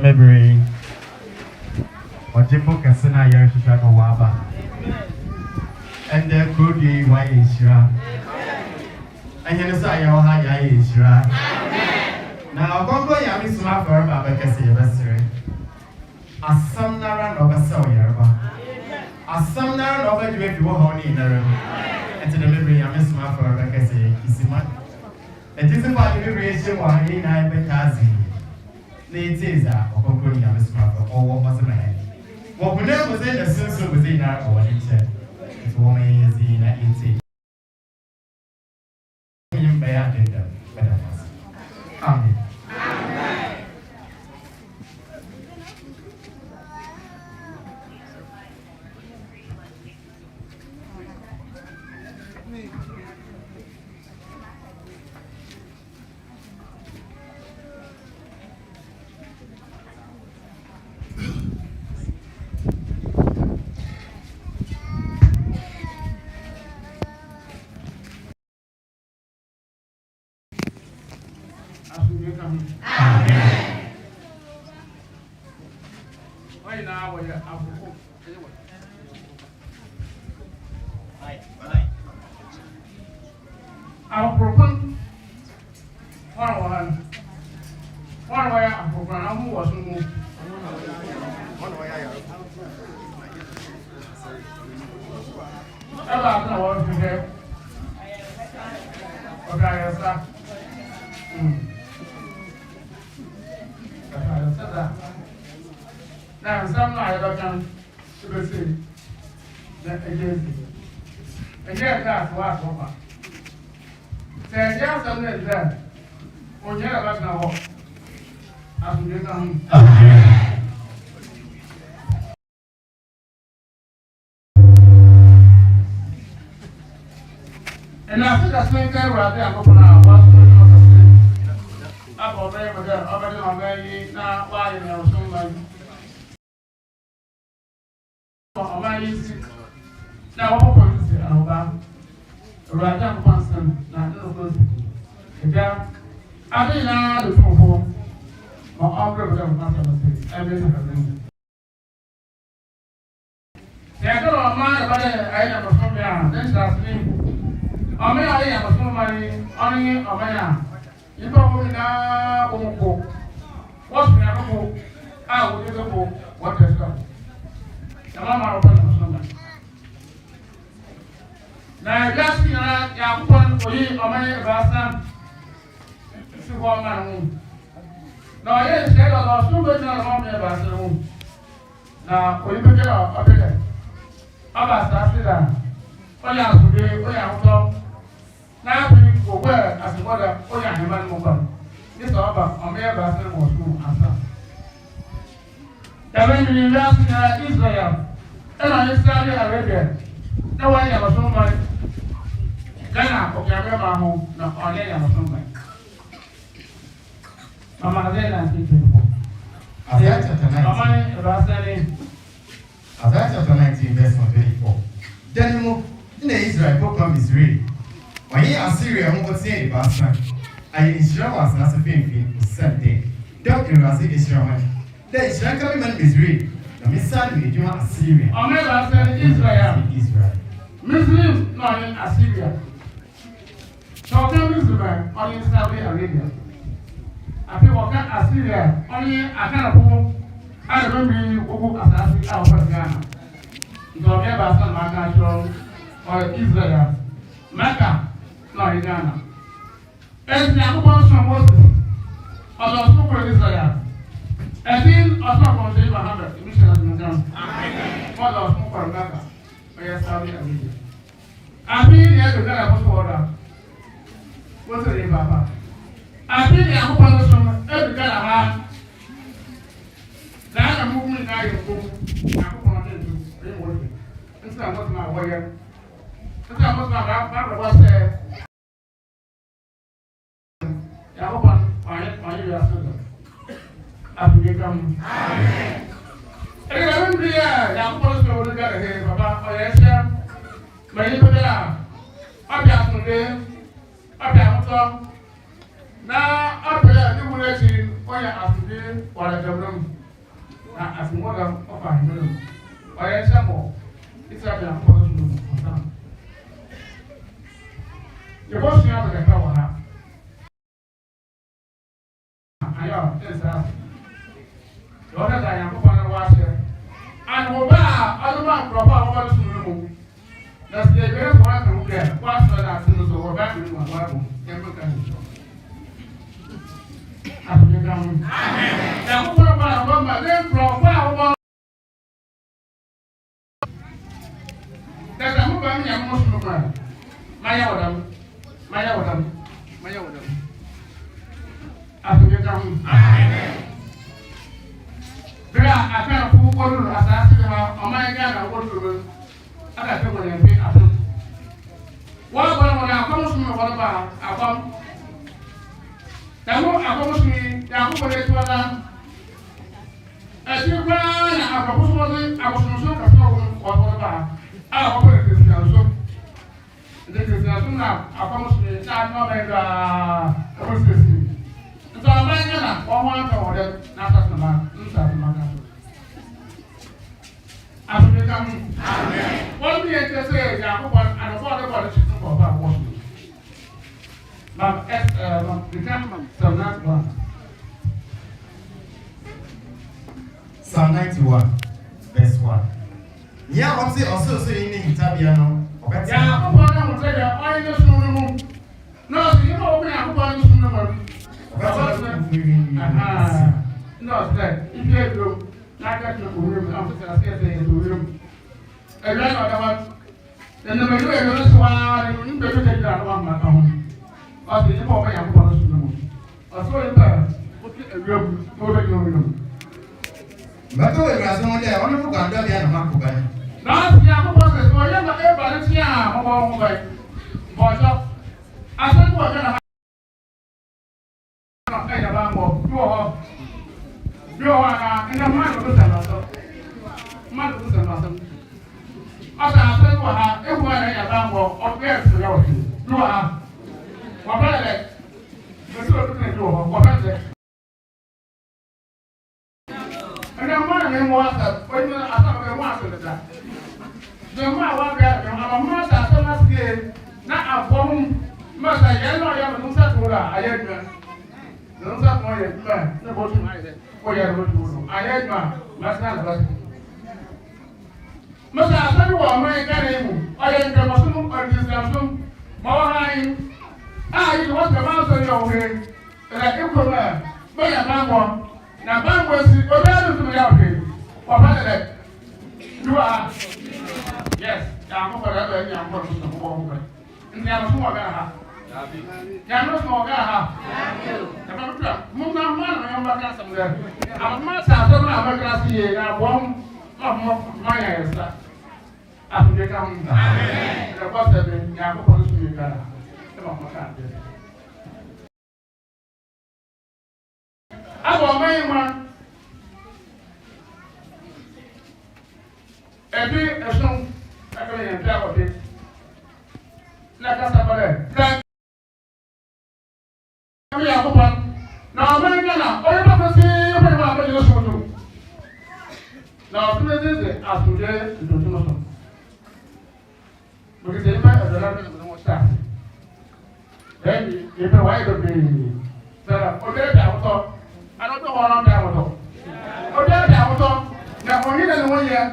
memory. Or Jimbo Cassina Yarshaka Waba. And there could be why is ya. And you know, YAWOH is right. Now, go Yami SOMAFO Baba Kissi, a summer of a sower. A summer of a drink you were honey in the room. And to the memory of Miss SOMAFO Baba Kissi, Kissi. It isn't about the liberation or any night because it is a concluding Yami SOMAFO or what was in my head. What we know was in the sense of within our or nature. It's woman is in a inti. Amen. Amen. Why now we are our program. One way a program was moved. About the world today. Okay, sir. Now, some I don't come to the city. That agency. And yet, that's what over. Say, yes, I'm not there. Oh, yeah, that's not what. As we come. And I think I think I was there. I'm going to about there, but already on there, now, why you know, so like. Now, what point is it? About Raja Constant, not those. I think now the phone or all of them, everything. They are going to mind about it. I am a from there, then that's me. I mean, I am a small money, only a man. You probably now won't go. What's me? I go. I will go. What is that? The mama open something. Now, just you are one for you, or many of us. To one man. Now, yes, there are two good around the bathroom. Now, we put it up there. About that, oh, yeah, today, oh, yeah, now we go where as a mother, oh, yeah, the man move. This is about a mere bathroom or school answer. The when you ask Israel, and I Saudi Arabia, no one ever so much. Ghana, okay, I remember home, no, on any other something. Mama, then I think Isaiah chapter 19, verse 24. Then in the Israel book of Israel, when he Assyria who say the bastard, and Israel was not a thing for Sunday. Don't you see Israel? The Israel coming Israel. The Messiah made you Assyria. I said Israel. Muslims not in Assyria. So Muslims are in Saudi Arabia. I think what Assyria only a kind of home. I remember who assassinated out of Ghana. It was never some Mecca or Israel. Mecca, not in Ghana. And the other from Moses, or the super Israel. I think also from the Muhammad, the mission of the Ghana. For the super Mecca, or Saudi Arabia. I think the other Ghana was order. What's the name, Papa? I think the other one was from every Ghana. Now I'm moving now you go. I'm going to do work. This is what my warrior. This is what my father was there. I hope I you are so. After you come. Amen. And I remember I'm supposed to look at here, Papa. Oh yes, sir. My little girl. I'll be out today. I'll be out. Now, up there, you will let you. Oh yeah, after today, or by the room. As more than of our room. By example, it's a bit of the boss you have the power. I know, it's that. The other day I am going to wash it. And we'll buy other man from our room. That's the very one to get. What's that? So we're back with one level. Amen. Now, what about my name from our that's a move on your Muslim. My Yawadam. After you come. I can't afford to ask her on my God. I want to I got to go and pay up. What about when I come to me? What about I come? Now, I come to me. I come to the as you run, I propose I was not what about I come to this now. This is now. I come to me. I was listening. So I'm going to one for them. Not as the man. As we come, what we enter say, Jacob and a father about the children of our washing. But as become Psalm 91. Psalm 91, verse 1. Yeah, what's it also saying in Tabiano? Yeah, I'm going to say that I just know. No, you know, I'm going to know. No, if you have to. I got to room. I'm just saying to room. A grand of one. Then the middle of this one, you better take that one. My own. Or the more I am going to room. Or so in a room, go to your room. But go as only I want to go under the Marco. Last year, I was a lawyer, but everybody, yeah, but I said, what can I have about you are in a man of the man of the as I said, what I everyone of where you are. What better? What better? And the man was when you are not the that. The man was there, I'm a master, so much game. Not a bomb, master, yellow, I have no such order. I had no such man, no bottom either. I had my last Must I tell you what my name? I am the Muslim or this Muslim. Mawai. You want the mouse on your way. And I can come there. But a man now, man was better to me out here. What about that? You are. Yes, I'm over that. I'm going to the wall. And there was more than half. Jangan semua dah. Jangan betul. Mungkin mana yang bakal semula. Amat satu mana bakal sih. Nah, buang mana ya sah. Aku dia kamu. Amin. Lepas itu, yang aku perlu sendiri. Terima kasih. Aku main mana? Esok, aku yang jago deh. Nak kasih apa deh? Now, I'm going to see you. Now, today, as today, to do something. Because they might have done staff. Then, if the wife of the okay, I don't know what I'm down with. Okay, now, only in 1 year.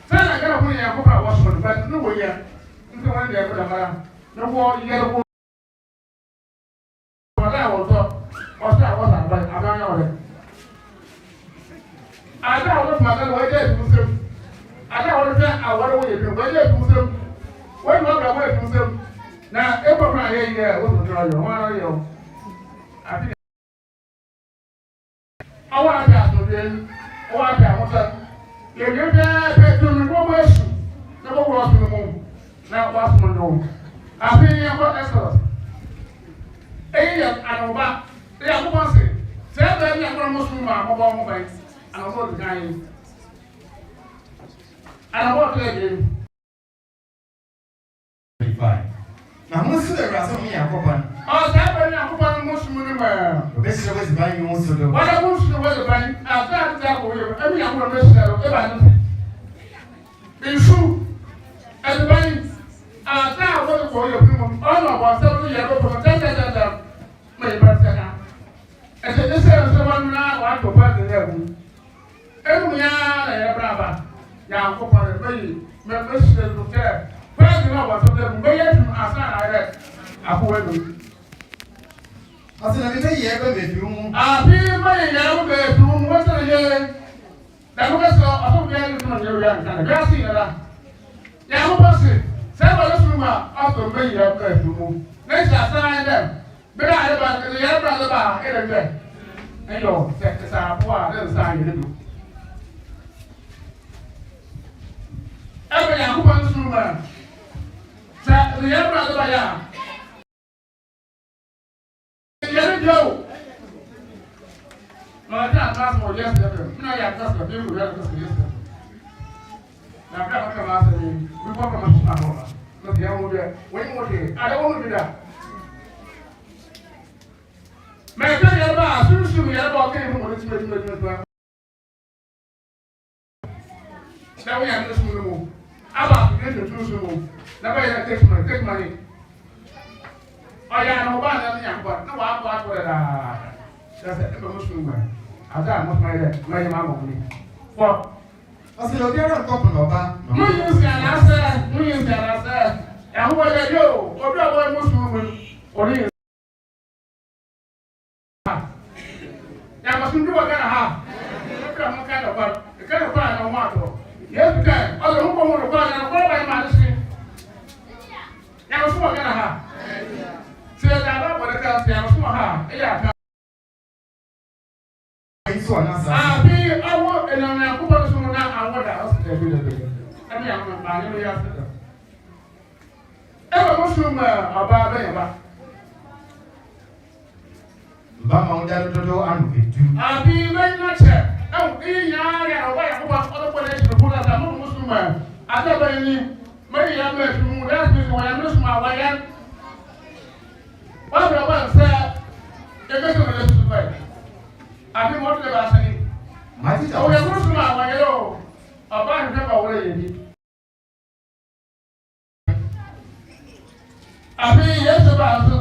Then I got a 1 year, I was but no year. Into 1 year, no more year. I was I don't know what to do. I don't know what to do. When not away from them. Now, every my year, what to draw you? Why are you? I think I want to ask you, what I want to you get there to the woman. Never was to the moon. Now, what's my room? I think you're what excellent. I know about they are going to say, tell them you are going to Muslim mobile, and I'm going to die. And I'm going to tell you. 25. Now, Muslim, there are some here, oh, that's when I'm going to Muslim. man. The best was buying also. What I want to know was buying. I've got that for you. Every young woman is there. It's true. And the buying. I've got what for your people. All of us, 7 years ago, from 10,000. My brother. And they say, someone now want to buy the level. Every year, I have young couple, members to care. Where do you know what of them? May I ask I read? I will. I said, I say, yeah, baby. I feel my young bedroom. What's a year? That was a whole year in your young and grassy. Young person, several room out of my young bedroom. Let's assign them. But I have the young brother bar every day. And you set this up for a sign you do. Every young woman's room. The young brother by Joe. No, I can't ask for yesterday. No, I just a few yesterday. Now, I'm not going to ask you. We walk on my phone. Look, the young woman. When you want I don't want to do that. My friend, I'm soon to about came from this movement. Now we have this move. About to get the truth. Never take money. I am no one, but no one bought with that's a Muslim man. As I must my mamma. What? I said, you're a couple of that. No, you can answer. And who are you? Or you are a Muslim or you? I must do what I have. What kind of what? The kind of fire I want. Yes, you can. Other who want to go and go by my machine. I was what I have. Say that what I can't say, I was more yeah. I be I work and I'm a couple of soon now. I want house to do the day. I mean, I'm not really after them. Ever Muslim about them. Bama under the door and we do. I be very much. Oh, yeah, why I want other places to put us a Muslim. I never any. Maybe I'm going to move that when I lose my way. What about say? You're going to listen to me. I didn't want to have any. My teacher, oh, you're going to my way. Oh, about to go away. I mean, yes, about the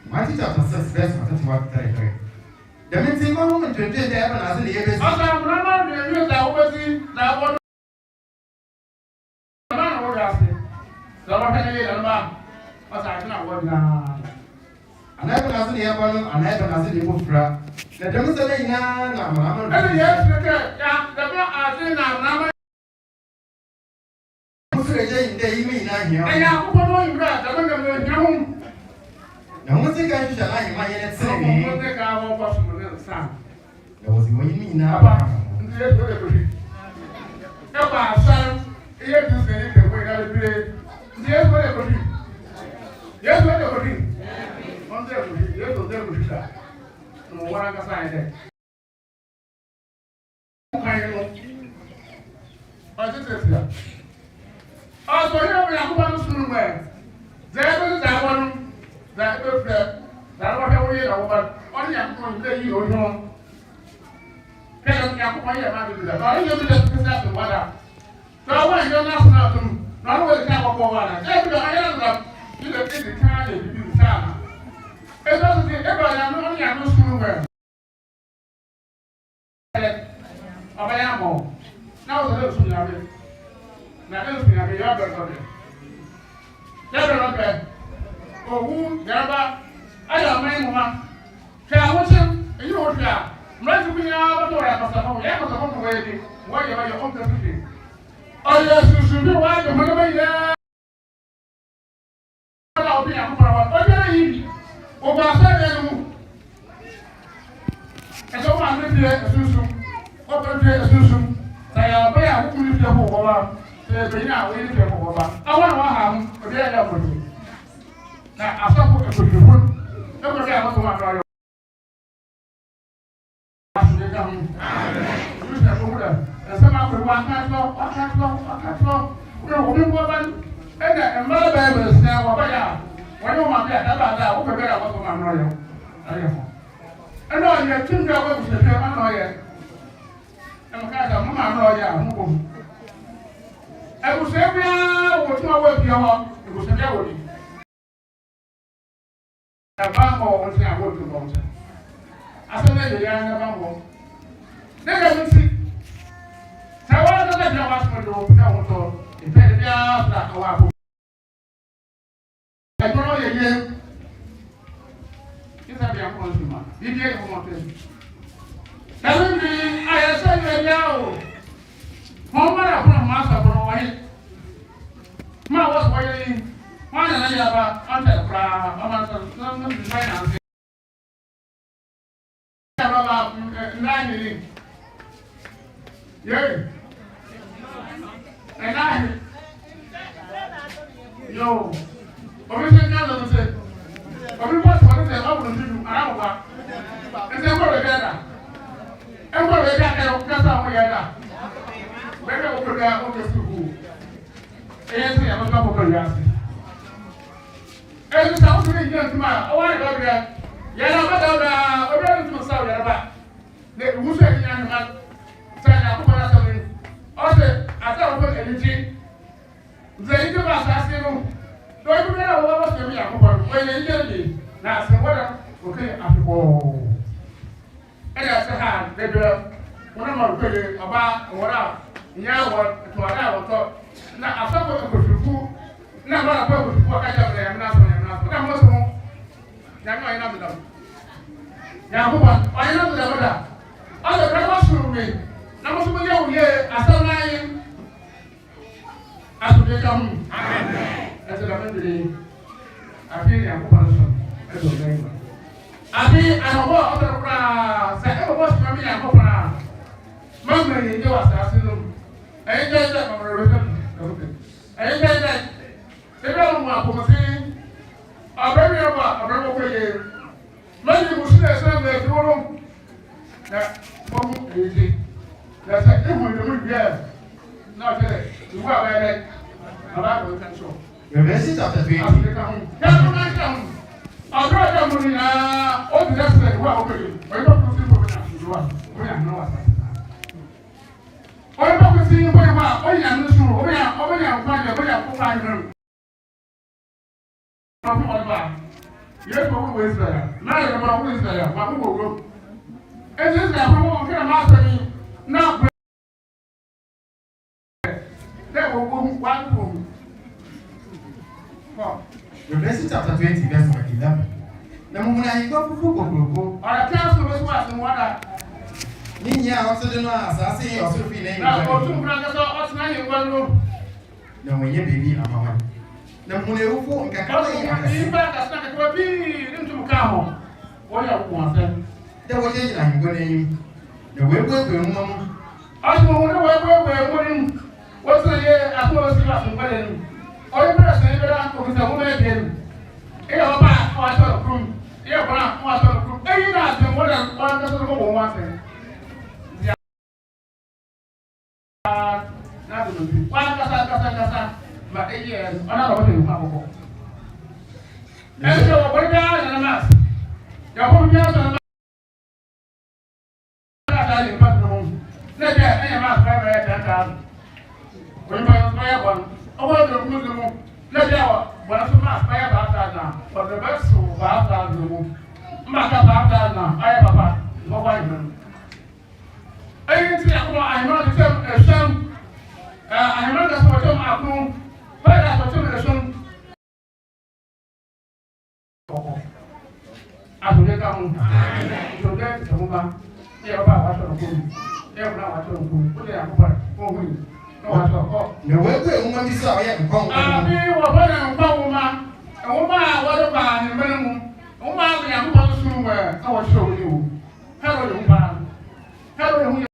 my teacher says best for what I the meeting moment to do the heaven as in the abyss. I'm not going to use that overseas. Now, what? I'm not going to say. So, what can I get on my? What's I not working on? And I haven't asked the heaven, and I haven't asked the book. The demonstration now, I'm not. Yes, yeah, the book I think now. I am going to grab the women. Now, once again, shall I my head saying, I think I won't pass from the sun. That was what you mean now. Ever, son, here to say the way I play. Yes, whatever you. Yes, whatever you. One day, yes, whatever you say. No one can sign that. I just said that. Also, here we are going to school where there is that one that will flip. That's what I will over. Only I'm going to let you know. Can I put my hand to that? I don't just discuss the water. So I want your national to not only come up for water. Every I you look at the car and you do the time. It doesn't say everybody, I'm only at no school where. I am now the little school of it. Now, this is a very good. Oh, who, Gaba, I don't mind one. Can watch him? You know what you are. Right to be out of the way. I must have home waiting. Why you have your own country? Oh, yes, you should be white. The money, yeah. I'll be a couple of hours. Over a second. And so I'm going to be a Susan. Open to a Susan. I am very happy to be a whole. I want to have a very good. Now, I saw a good one. Nobody else want to know. And some of the one can't go. No, we want and my baby is now over there. ma be da ba o be be da ko ma no yo ari ho e no ye tin da we se pe ma no ye e mo ka da mo ma no ya mo ko e bu se bia wo tun wa bia ho e bu se bia wo ni da ba mo won se a wo tu mo se aso na ye ya na ba mo ne ga mi si ta wa na da wa so do da wo to e pe bia fra wa ko e no ye ye isa bia ko su ma bi bia ko mo te da mi aya se ye ya o mo ma ra ko ma sa ko wa ni ma wa so ye ma na ya ba an ta fra ma sa no finance ya ba na ni ye yo obi se ka lo se obi pa so se o bu ndu ara wa e se ko re da e ko re da e o ka sa mo ya da be be o ko da o ke su ku e se ya ba ko ko ya se e sa o se ni ndu ma o wa da da ya na ba da o be ndu sa ya ba ne mu se ni an ma sa na ko na sa ni o se ata o ko e ni zai ba sa se no do you know what was me akoko when you dey na se wada okay afiko e ya se ha de do wona ma ko le aba wora nya wo to ara wo to na afako ko fiku na ma ko fiku ka ja bre na so na mo so ya no ina mi ya ko ba o ina mi da wada o de ka ko suru mi na mo so mo ye wo ye asana yin amen. That's what I'm doing. I feel I'm person. That's what I'm doing. I feel I'm a other class. I ever watched my man. Mamma, you know, I see them. I enjoy that. I enjoy that. They don't want to see. I'm very about a very Maybe we should have said that you were that moment easy. That's a different yeah. Not today. You are right. Revelation chapter 20. Revelation chapter 20, verse 11. Now, when I go for I can't so much and water. Ninya also don't know as I say, also feel name. Now, go to Braga, what's my one room? No, when you baby, I'm a man. Now, when you go, I can't be into Camo. What you want them? There was a I'm going the way we're going. I don't know where we're going. What's the year after the wedding? All the person that I'm a woman again. Here, I want to room. Here, I want to room. And you know, the more than one doesn't go one thing. Not to be one casa, but 8 years, another one in Papa. And so, what down in a mask? Your home girls and a bathroom. Let me have a mask by when I one. I want to move the moon. Let me out. When I mask by about that now. But the best so about that the moon. Master about that now. I have a part. No white man. I didn't see I'm not the same. I'm not the same at noon. But that's what the son. I will get down. So get the woman. Yeah, about what's on the phone. Yeah, now what's on the phone. Put it up. The way woman is so young, come. I mean, what a woman. A woman, what about the minimum? Woman, we are going to where I will show you. Hello, woman. Hello, woman.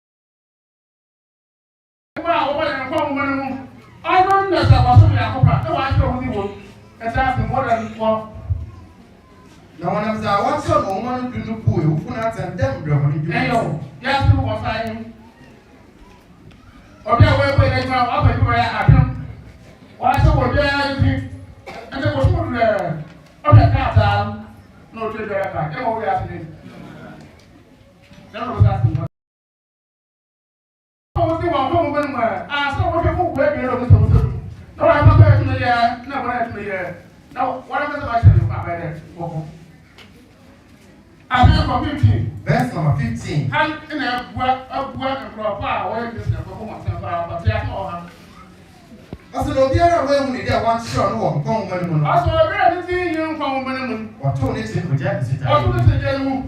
I don't know that was only a couple. I show you. As I more than one. Now, when I was a watch on woman to do pool, who put out and them, Hello, yes, who was I? Obi a wo e na wa pa bi ya apem wa so wo bia yi and the was more o da ka go to the other. You know what we are saying? Never was asking. Oh, you want to go where? Ah, so what you where you know? No, I'm not going to the no, what to the no, what am I saying about that? I feel for 15. Verse number 15. And in a work and proper way, this is a performance of our theatre. Also, no, the other way we need one shot or come when Also, I really you come when or two needs to project it. I was a general.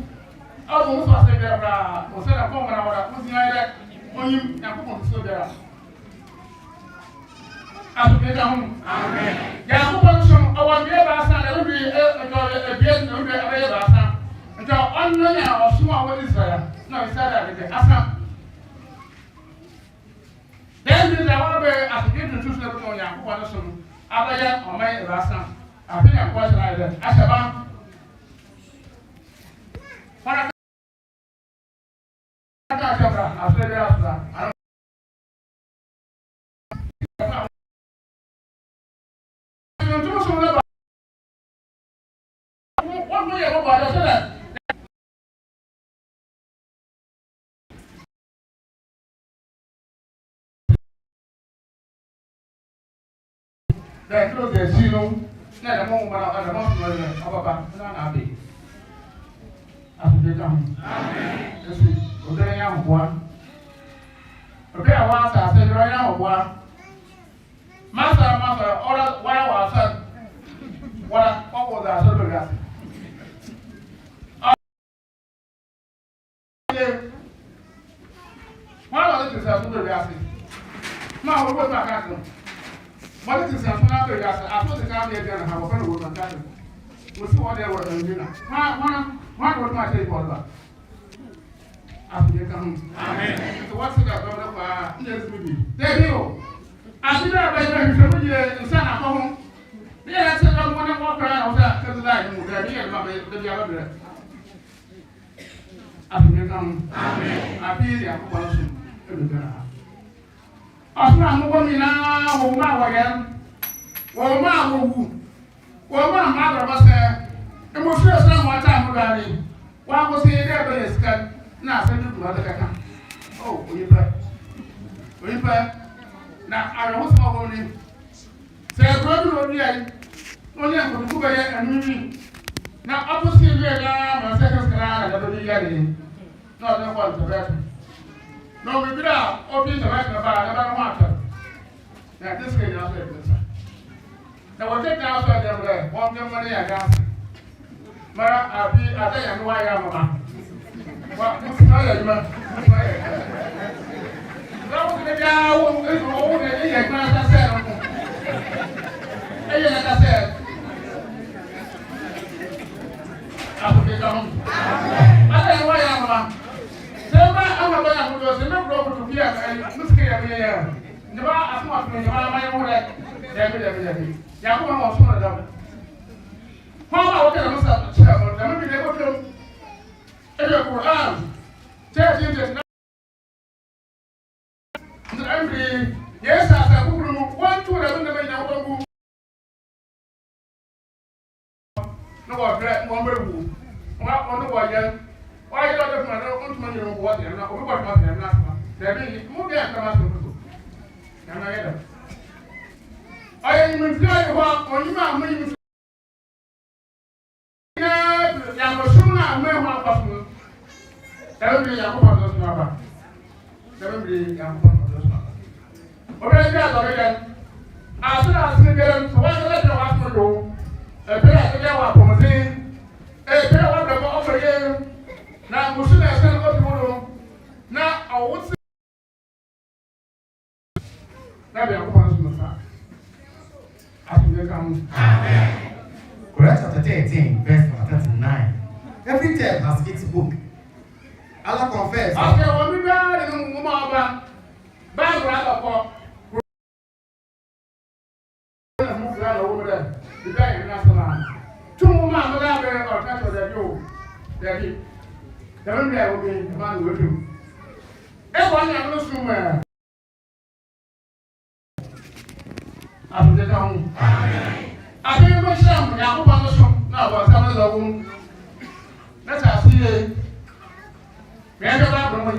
I was also a there, was a come when I was neither when you are so there. As we get home, amen. Yakuban, our neighbors and every a beard and every other. Until on or small what is there. No, it's that Asa. Then there's a way as you get to choose on Yakuban, Abaya or my Rasa. I think I'm quite either. Asaba. For then close the zero. Let the moment of the most of a baby. As we come, amen. This is a young one. Okay, I want to say right now, one. Master, order why was son. What was that? So good. Why was it so good? Ma, what was my cousin? What is this? I'm not very good. I thought the guy here and have a friend with my cousin. We see what they were doing. Why was my take for that? After you come, amen. So what's that? Yes, maybe. There you go. I see that by the son at home. Yeah, I said I want to walk around because the light moved there. The other. After you come, amen. I feel you. I'm going now. Oh, my again. Oh, my mother was there. And was sure some more time about it. Why was he there? But it's got nothing to do with the account. Oh, will you pay? Now, I don't want to say, I'm going to only I'm going to go and moving. Now, opposite here, my second class, I don't get it. No, no one to rest. No, we without opening the rest of our water. Now, this way, I'll say this. Now, we'll take down so that one money I got. Mara, I'll be at the end why I'm a what? What's my name? That was the guy who is old and he had not said. Hey, like I said, I will get home. I don't know why I'm a I'm a man who was never broken to be a miscarriage here. Never as much as my own every Yakuba was one of them. How about the Muslim chapel? The movie they go to every Quran. Tell you that every yes, as a woman, 1 to 11 the man. No one black, one blue. One no one. Why you don't want to know what they are not? What about them? Not there be more than the and I get it. I am in the walk on you, mamma. I was soon not mere one possible. There will be a couple of those number. There will be a couple of those number. Already, I said, I said, so why let the hospital go? A pair of the hour from a thing. A pair of the offer here. Now, we should have sent up tomorrow. Now, I would say, maybe I'm going to the after they come. Amen. Correct chapter 13, verse 39. Every term has its book. Allah confess. Okay, when we got it, we'll move on. Back rather for. Move around over there. The guy in National. 2 months, I'm going to catch you. There he. The one guy will be the man will do. Everyone has no room. After they come, I think we shall have a now was some of the room. tie. Me ande ba bro mo.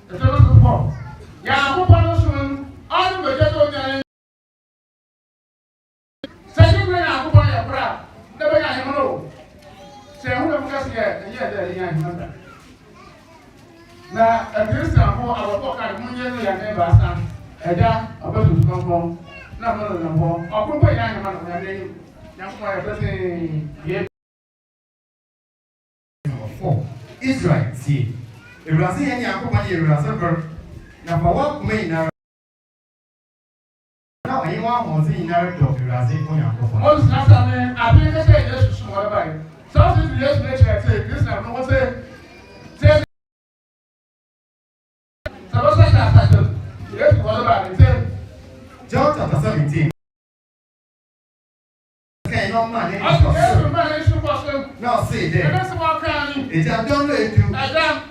E to no support. Ya ko pa no so on be je to nya. Se ni gbe na ko pa ya bra. Da be ya he mo. Se hu na mo ka se ye da ya he mo da. Na Christian ko awon ka mo nye no ya ne ba san. Eja obedu konfon. Na mo no mo. Okunpo ya he ma no ya ne. Ya ko ya blessing ye. Israel, see. Erase any akoma ye erase ber. Na fa wa kuma ina. Na ayi wa ho zi ina do erase ko ya akoma. Mo sa sa me abi ke say Jesus so whatever bai. So this Jesus make sure say this na no say so say sa to. Yes whatever say John chapter 17. Okay, no man. Okay, man is supposed No, see there. That's what can. It's a don't let you. Adam,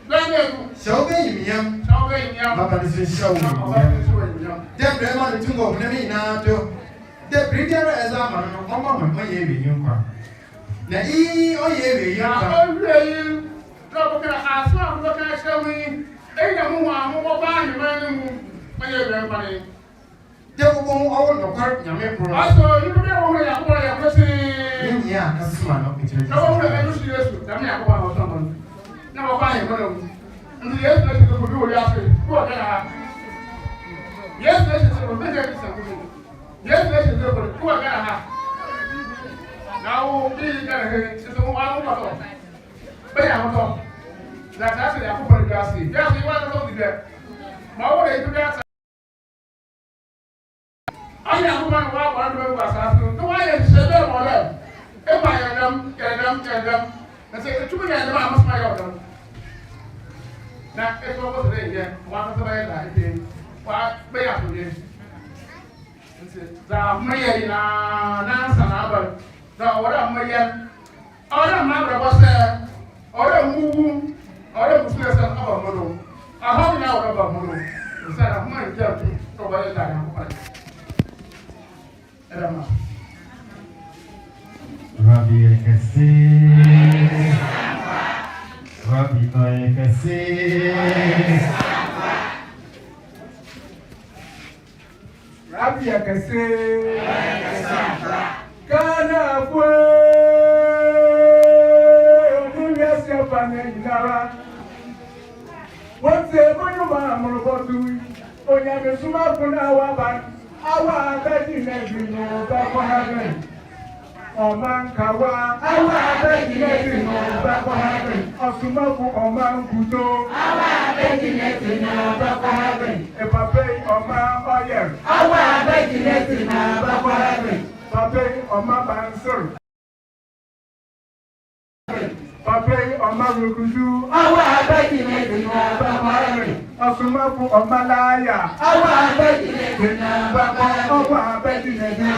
don't you? Show me yam. Show me yam. Baba this show me. Dem brema ni tungo na mi na to. De brigadier exam no mama mo ye we yin kwa. Na o ye we yin kwa. O we yin. No because as one look at show me. E na mu wa mo ba ni ma ni mu. Ma ye we kwa ni. De wo o no kwa nyame pro. Aso you be wo ya ko ya ko si. Yeah, that's my opportunity. No, I'm not serious. I'm not going to someone. Now, I'm going to. And the yes, let's go to you. Yes, let's go to you. Yes, let's go to you. Now, be the one. But I'm not. That's actually a couple of gas. Yes, you want to go to that. My way to that. I am going to walk one way was asking. No, I am saying, whatever. If I am them, and say, to me, I must my order. Now, if I was there, one of the way I did, what may I do this? And said, the Mayan, Nansan, the order Mayan, order Mother was there, order Moo, order Muslims of Mono. I hope now about Mono, instead of my job to buy that. I don't know. Rabbi Kissi, Rabbi Kissi, Rabbi Kissi, Kana fue, University Panenara. What's the Monument Monopoly? Onyame SOMAFO na awa betting every no back for heaven. Omankawa, awa betting every no back for heaven. SOMAFO Omankuto, awa betting every no back for heaven. If I pay Oman Oyer, awa betting every no back for heaven. Papa Oman Bansur. Papa Oman Rukudu, awa betting every no back for heaven. SOMAFO Omalaya, awa betting every no back for heaven. Awa betting every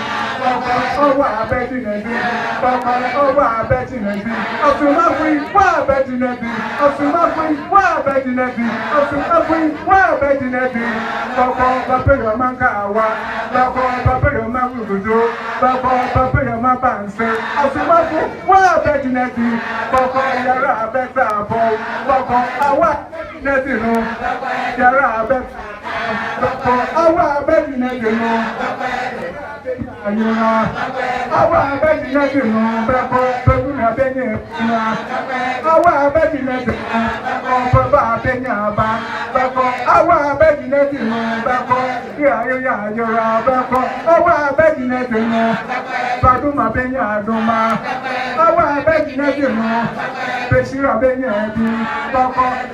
Owa betting every Owa betting every SOMAFO wa betting every SOMAFO wa betting every SOMAFO wa betting every Papa Omankawa, Papa Omankudu, Papa Omanbanse, SOMAFO wa betting every Yara beta bo, awa betting no, Yara beta, awa betting every Ayuna, awa betting every no, Pepuna Benya, awa betting every Papa Benya ba, awa betting every no, Yara beko, awa betting every no, Paduma Benya Duma, awa betting every no, Peshira Benya bi,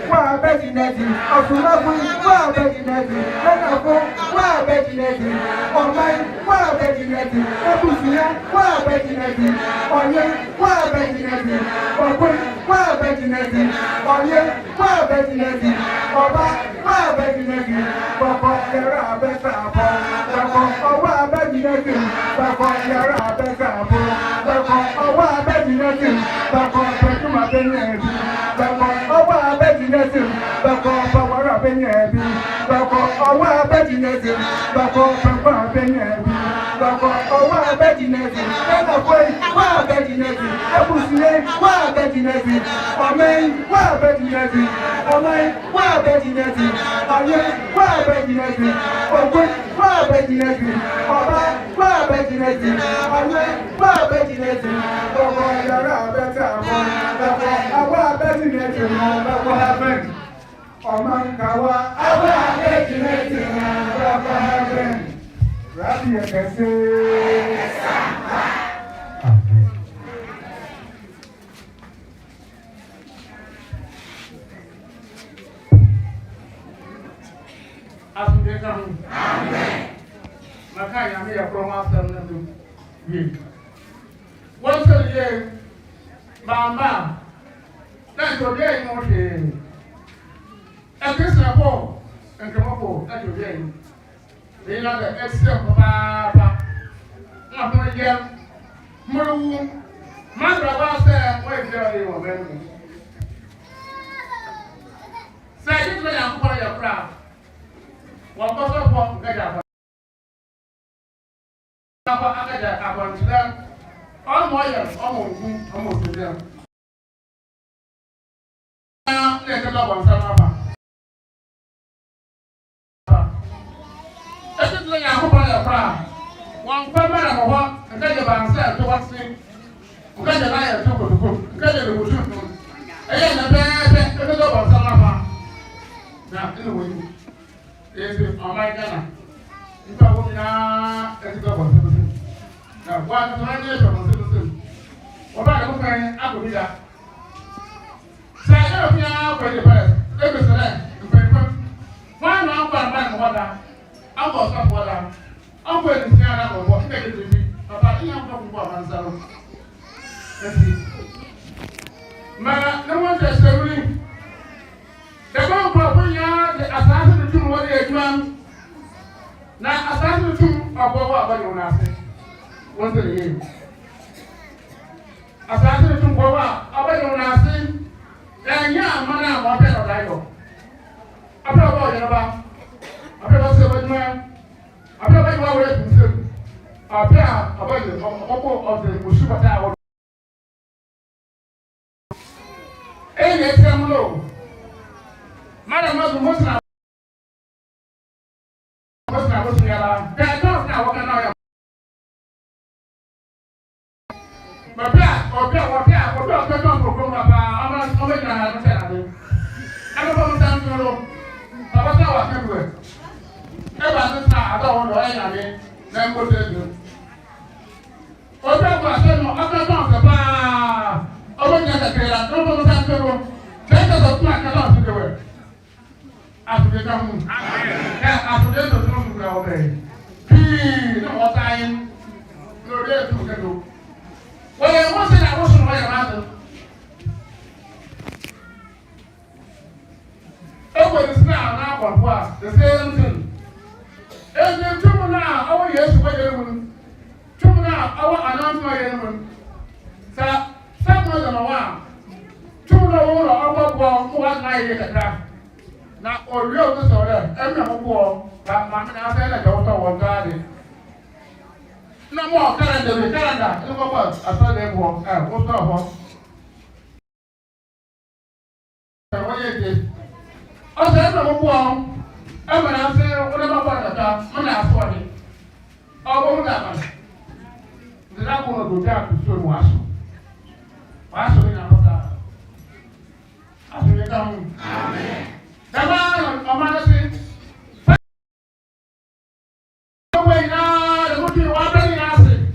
wa betting every, SOMAFO wa betting every, Nanafo wa betting every, Omai wa betting every, Ebusia wa betting every, Oye wa betting every, Okwe wa betting every, Oye wa betting every, Oba wa betting every, Yara beta bo, Owa betting every, Yara beta bo, Owa betting every, Pepuma Benya bi, Owa betting every, Pawara Benya bi, Owa betting every, Pepuma Benya bi, Owa betting every, Nanafo wa betting every, Ebusie wa betting Jineti, Amen, Waba Jineti, Amen, Waba Jineti, Amen, Waba Jineti, Ogun, Waba Jineti, Oba, Waba Jineti, Amen, Waba Jineti, Ogo Yara Beta, Waba Jineti, Ogo Heaven, Oman Kawa, Waba Jineti, Ogo Heaven, Rabbi Ekese. Amen. Makaya me ya from after na do. Ye. One say ye. Mama. Na to dey no dey. E Kissi po. Enkomo po. Na to dey. Dey na the extra papa. Na to ye. Muru. Man baba say we dey o me. Say it me ya ko ya pra. Wọ́n kọ́ sọ́pọ̀ gẹ́gẹ́ àbọ̀. Ọkọ̀ akẹ́jẹ̀ àbọ̀ntílẹ̀ ọmọ ọ̀yẹ̀ ọmọ ògún ọmọ òṣèlú. Ní ẹ̀kẹ́ lọ́wọ́ nsẹ́ máa bà. Ẹtí tí yẹn àkókò yẹ fà. Wọ́n kọ́ mẹ́rin wọ̀ nkẹ́jẹ̀ bá nsẹ́ tó wá sí. Nkẹ́jẹ̀ náà yẹ tó kòtòkò. Nkẹ́jẹ̀ lè wò tó tó. Ẹyẹ ní bẹ́ẹ̀ ẹ̀kẹ́ lọ́wọ́ nsẹ́ máa bà. Nà ẹni wọ̀ yìí. Ese ọmọ Ghana nípa wọn nyinaa ẹti gbẹ bọ nsẹmẹsẹm na wọn ati wọn nyẹ bọ nsẹmẹsẹm wọn bá dẹkọ fẹn akọbi da sẹ ẹ yẹ fi akọ ẹdi pẹlẹ ebi sẹlẹ mpẹnpẹm wọn àná akọ àgbà ní wọn da akọ ọsọfọ da akọ ẹdi si ara kọ bọ ẹdi ẹdi bi papa ẹyẹ akọ kọ ọmọ nsẹm ẹsi mẹ ne wọn tẹ ẹsẹ wuli dẹgbẹ nkọ fún yà de asaase de tum wọlé edwuma na asaase de tum ọbọwọ abọnyẹ wọn ase wọn sẹ de yẹ asaase de tum bọwọ abọnyẹ wọn ase ẹnyẹ amana a wọn bẹ ọdọ ayọ abẹ ọbọ ọyẹrẹba abẹ ọbọ sẹ ọbẹdwuma abẹ ọbẹdwuma wọlé tunsẹm abẹ ọbẹdwuma ọbọ ọdẹ osu bàtà awọ ẹyẹ ẹsẹ mu lọ. Madam, most of us are there. Don't know what can I. But yeah, or don't program about I'm not going to tell you. I'm not going to tell you. I was not everywhere. Ever since I don't want to end then go to you. Or don't go to I'm not going to buy. I won't get a trailer. Don't go to you. Let us apply a lot to the work. After come, after the room go away. No what time, no day to do. Well, once I was on my mother. Oh, it's now on what the same thing. And then tomorrow, our yes, tomorrow, our announcement. So, someone on a while. Tomorrow, our walk, one night at the craft. Na oriyo to so there em na mo ba ma na say na jo to won gaade na mo calendar e ko ba aso de mo o to ho o ye de o se na mo em na say o na ba ta mo na aso ni o bo mo na ba de na ko no do ja ku so mo aso ni na ba ta aso ni ka mu amen. Come on, I'm saying. Wait, now, the good one very nasty.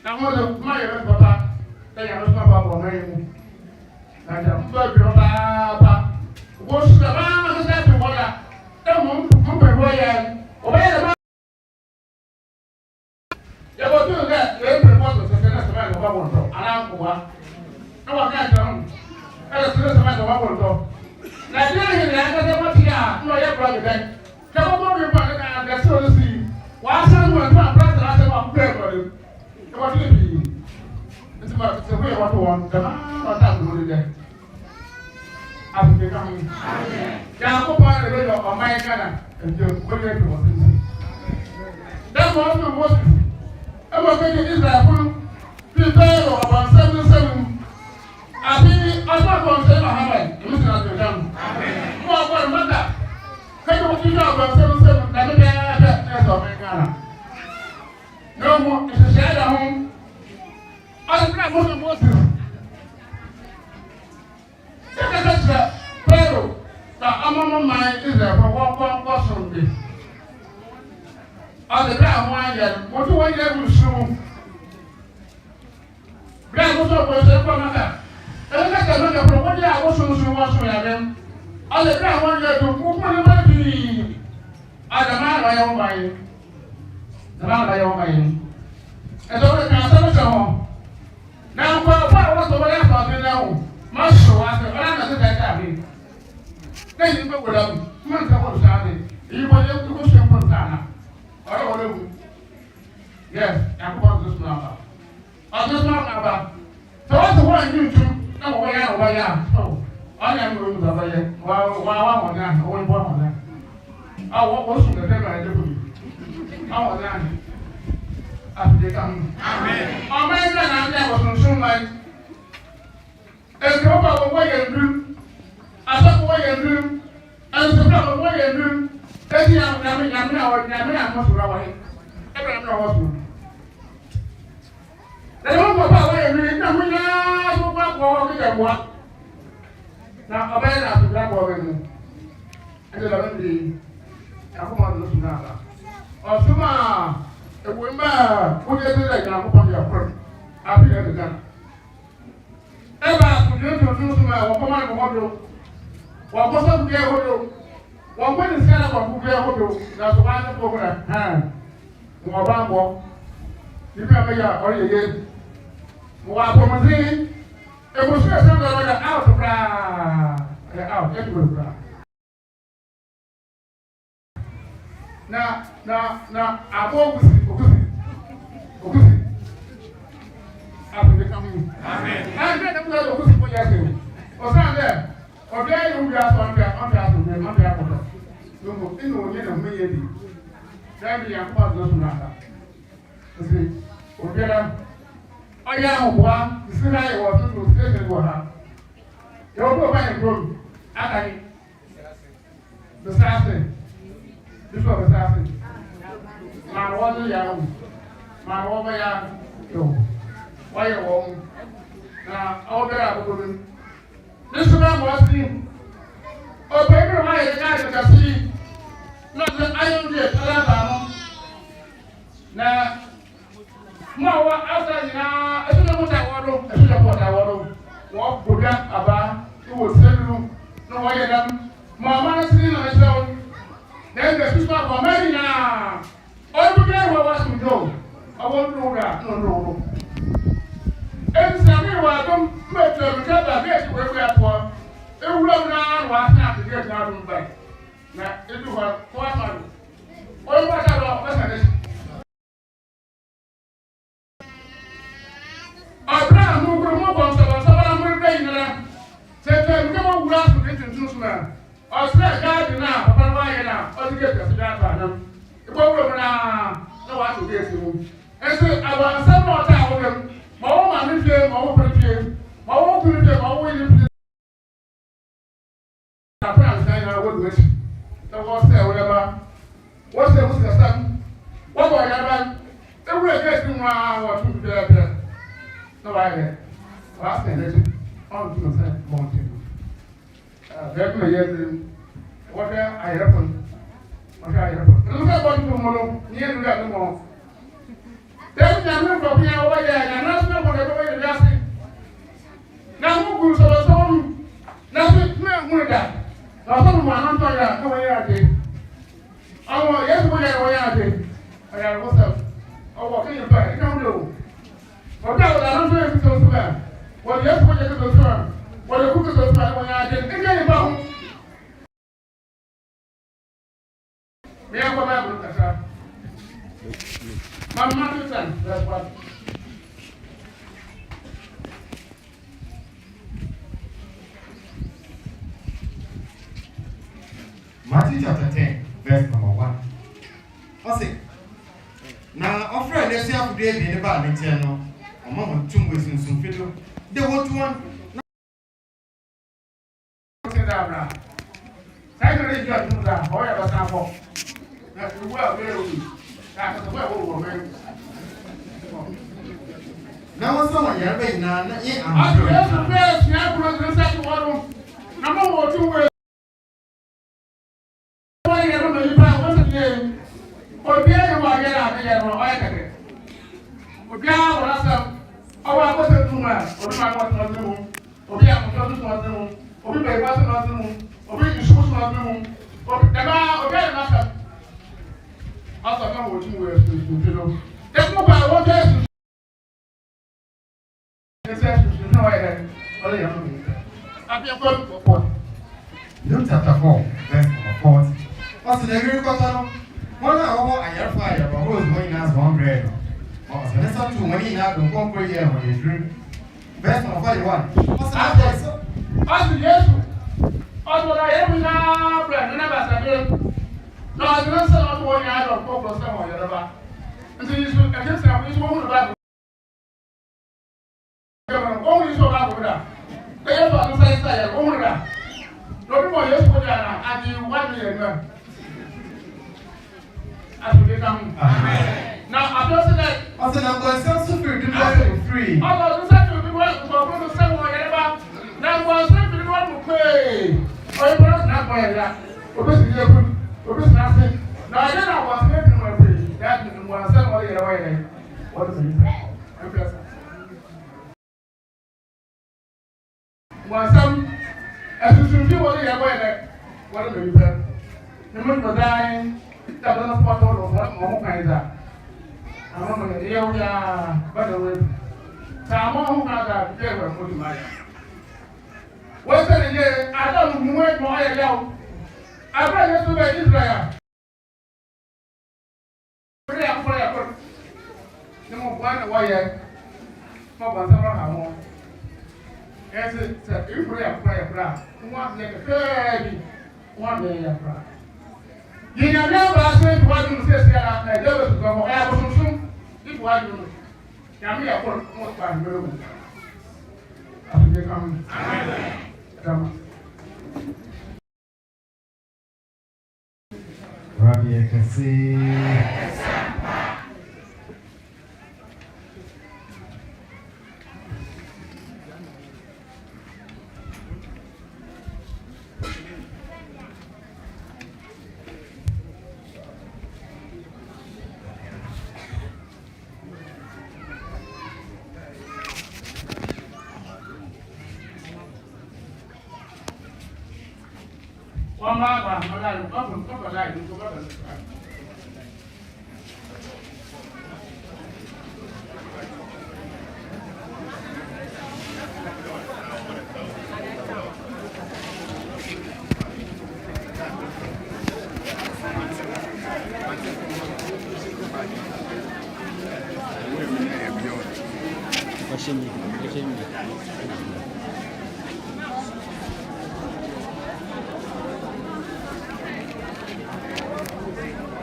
Now, my papa, they are not about my name. And I'm going to Papa. What's the man of the water? Don't move away. Obey the man. You're going to do that. You're going to do that. And I'm going to no, I can't tell him. Ẹ̀rọ sílẹ̀ sọ́mọ́ ẹ̀sọ́ wọ́n bọ̀ lọ. Nàìjíríà yìí ní ẹgbẹ́ wọ́n ti yà ní ọ̀yẹ́ kúrọ̀ gẹ̀gẹ́. Kẹ́wọ́n bọ́ mi bọ̀ ní ká àgẹ́sí olú sí i. Wàá sáré wọn tó àpẹẹrẹ láti wà fún bẹ́ẹ̀ kọ̀ọ̀lẹ́. Ẹ̀wọ́n ti lè bì í. Ẹ̀sì máa ti sèkú ìwọ́n tó wọn. Kẹ̀má ọ̀tá àgbò lórí dẹ. Àbùkẹ́ ká mi. Yà á kópa ẹ̀rọ yọ ọ̀ma ẹ̀ Ghana. Ẹ̀jẹ̀ gbọ́dọ̀ ètò wọ́n sí. Dẹ́kun ọ̀sùn mọ́sù. Ẹ̀wọ̀n kéde Israẹ̀ fún Pípẹ́rọ̀ at home. I don't know what to do. Pero, the among mind is there for one person. On the ground, 1 year, what do I ever show? Grand was over the commander. And let the mother from 1 year, I was also watching them. On the ground, 1 year to move my money. I demand my own mind. Demand my own mind. And so the council now, what was the way I found now? Must show after another that then you go with them. Months of Saturday. You want to go simple Sana. I don't want to. Yes, I'm going to this number. I'll just talk about. So what's the one you do? No, way out, way out. So I am going to the way. While I'm on that, only one on that. I was the devil I do. I was that. After they come. Amen. Amen. That I was so like. And go about what you do. I thought what you do. And so now what you do. And you have nothing. I'm not away. Everyone knows. They don't go about what you do. No, we know what we can work. Now, a man has to grab over me. And then I will come on to now. Or tomorrow, a woman who gets it like I'm upon your front. I'll be at the gun. Ever to introduce my woman who what was up there? What when is kind of a who that's one over a hand. More you can make out or you what woman saying? It was just out of out everywhere. Now, I walk with you. After becoming. Amen. I get them to go for you. Or there. Or there you are on the apple. You know, maybe. Then you are part of the matter. You see, or there. I am one, the Sinai was to say to her. You go by the room. I the assassin. This was assassin. My water young. My woman young. Why you won't? Now, all there are women. This man was him. Oh, baby, why the guy can see? Not that I don't get a now, more outside now, I don't know what I want to do. I don't know what I want to walk with that about. You will send you. No, why you done? Mamma, sitting on his own. Then the sister for many now. All the day, what was to go? I won't do that. No. And some people are going to make them get a bit where we are for. It will now was not to get down back. Now, it was 4 months. All what I want, I brought no promotion, so I'm going to pay you. Say, come on, glass to get into Susan. Or slap guard now, upon why now, or to get us that. The program now, no one to get you. And so I want some more time with them. My own man is here, my own pretty, my own pretty, my own way. I promise I would wish. The was there, whatever. What's the son? What was that? They were getting around to there. No, I had. Last thing, on to the mountain. That may yet what I happen. What I happen. Look at what tomorrow, near to that no more. Then I'm not going away there, and I'm not going to go away last thing. Now, who goes over some? Nothing, no, that. Now, someone, I'm sorry, no way I did. Oh, yes, we are way I did. I have what's up. Oh, what can you buy? You don't know. But that was a hundred so bad. Well, yes, what you do, sir. Well, the cook is so bad when I did. Again, about me, I'm going to have sir. My mother's son, that's what. Matthew chapter 10, verse number 1. I say, now, our friend, let's see how to be in the bad material. A moment, 2 weeks in some fiddle. They want one. Secondly, you have to do that. However, that's the well, very that's the well, Now someone you're being none. I guess the best, yeah, because the second one. Number one, two ways. I don't know if I was a game. Or the other one, I don't know. I can get. Or the other one, I wasn't too much. Or I was not the room. Or the other one was the room. Or the other one was the room. Or the shoes was the room. Or the other one. I don't know what you were to do. That's what I want to Luke chapter 4, verse number 40. What's the agriculture? One hour, I have fire, but who's going as one bread? Oh, so let's have 2 money now to come for here when you drink. Verse number 41. What's the answer? As the yes, as what I have now, bread, never said. No, I don't say not one yard of coke or someone, Yadaba. And so you should against this woman about only so bad with that. They have to say, only that. No more yes for that, and you 1 million. As we become. Now, I'm just that. I said, I'm going to sell super good free. Although the second we want to go to someone, Yadaba. Now, one simply want to pay. Or you must not buy that. Or this is your good. Now, then I was making my way. That was somebody away. What is it? Was some as you should do what you away. What do you say? The moon was dying. That was a photo of what more kinds of. I don't know. Here we are. By the way, some who have that they were putting my. What's that again? I don't know where my yell. I brought you to Israel. Pray for your no more one away. No one ever have one. As it said, you pray a prayer. One like a baby. 1 day a prayer. You never said what you say, I never go. I was soon. If what you know. Yami, I put most by the room. After they come. Rabbi Kissi. One man, I'm alive.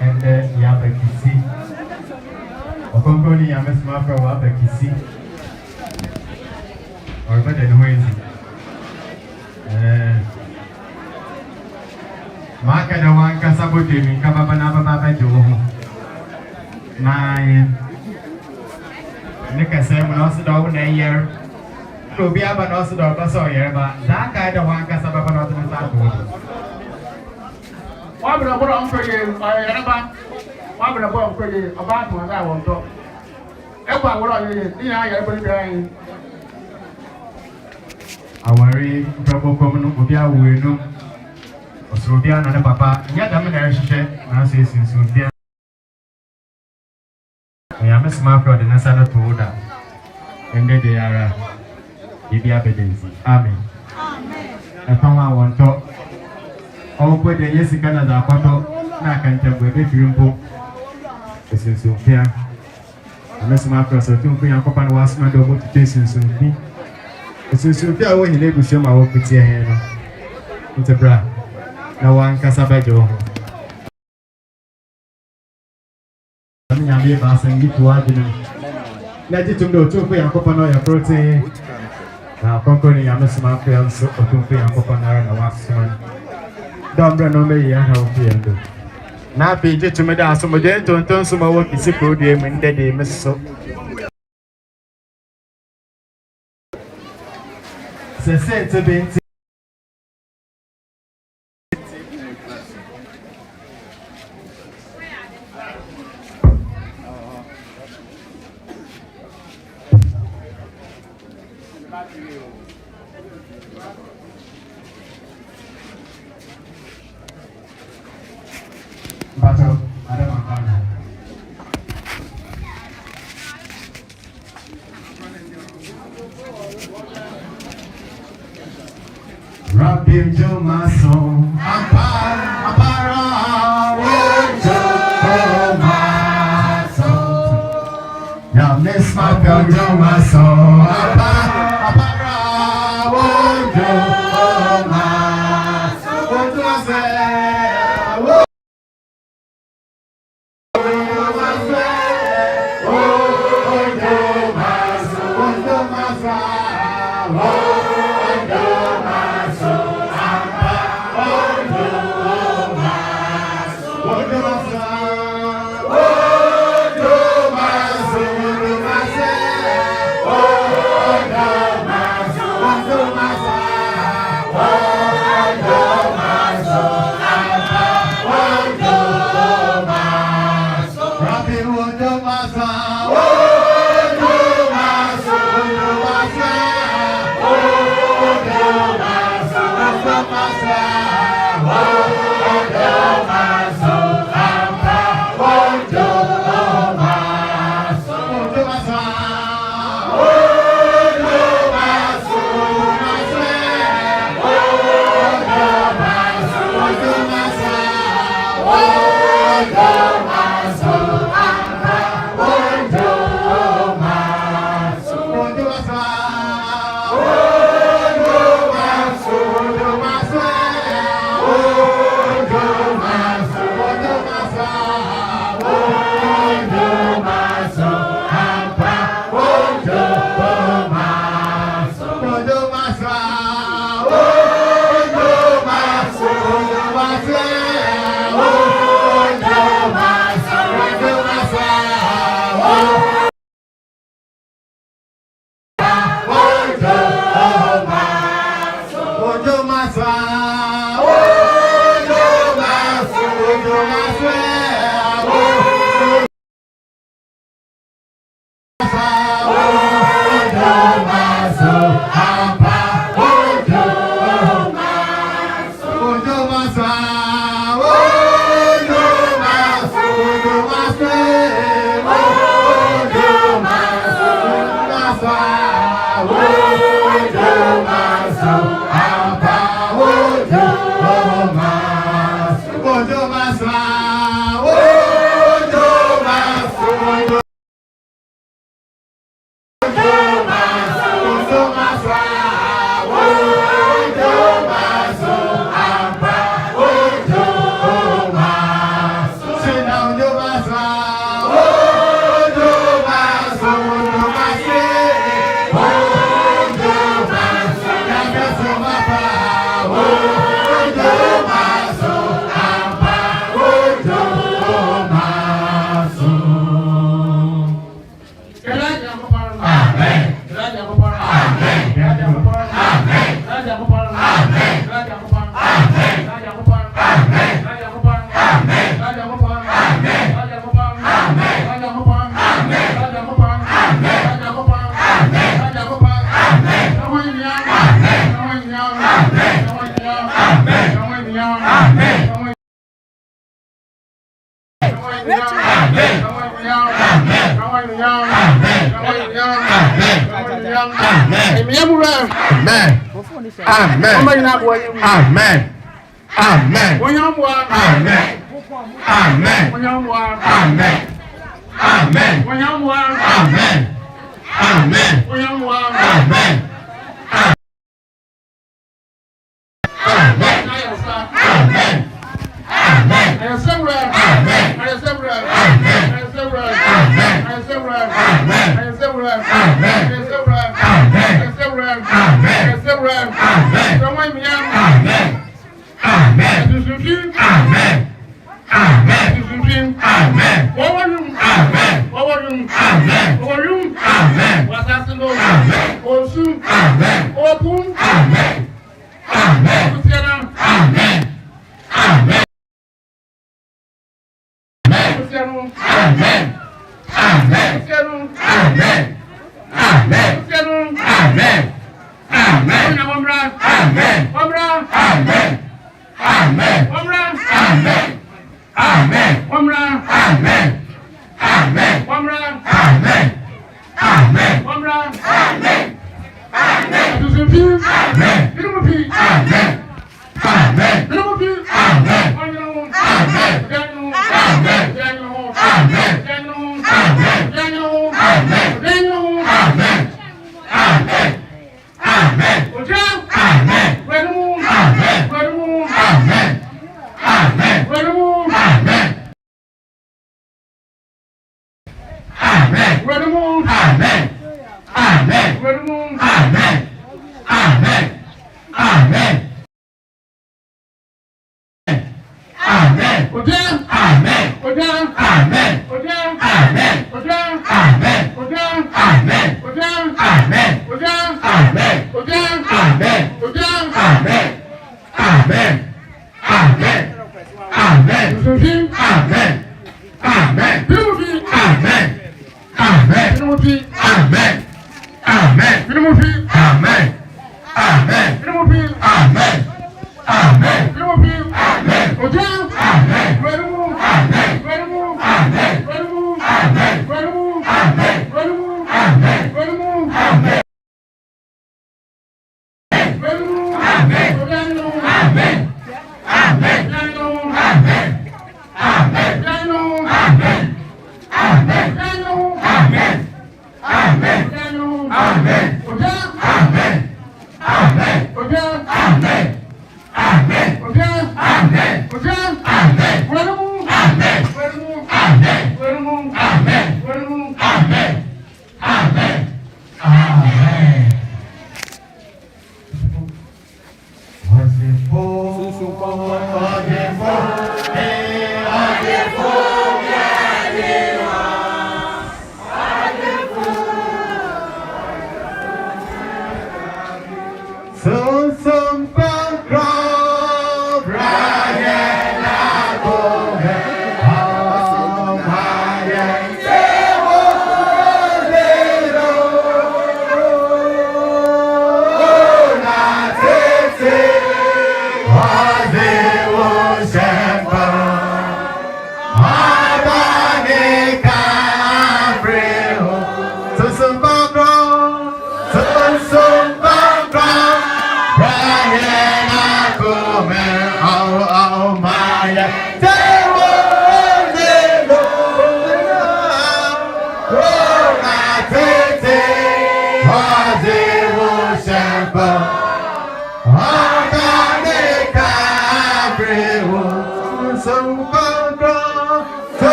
And Yaba Kissi. Okonkoni Yama SOMAFO Waba Kissi. Or better than Wednesday. Maka da wanka sabote min ka baba na baba JAWOH. Nine. Nika say mun wasu da wannan yar. To biya ba na wasu da ba so yar ba. Za ka da wanka sababa na wasu sa to. Wabra bora onkwege ayaraba. Wabra bora onkwege about one that one talk. Ekwa wora yeye, ni ya yare bori bian. Awari brabo komu no obi awe no. Osoro bia na ne papa, nya da me na hwehwe na so esinsu bia. Ya me SOMAFO de nasa na to da. Ende de yara. Bibi abedenzi. Amen. Amen. Epawa won to. Opo de yesi kana da kwato na kantembo ebe firimpo. Esinsu bia. Me SOMAFO so tun kun yakopa na wasuma do mo tutu esinsu bi. Esinsu bia wo hile busio ma wo kutie he no. Ntebra. Na wanka sabajo. Nyame ba san gitu adinu. Na jitum do tun kun yakopa no ya protein. Na konkoni ya me SOMAFO ya so tun kun yakopa na wasuma. Dombre no me ya ha opiendo. Na pe jitum da so mo de tonton so ma wo kisi pro de me ndede me so. Se to be Battle, Madam Akana. Rabbi Jomaso, Apara, Jomaso. Now, Miss Michael Jomaso, Apara, Jomaso. What do I say?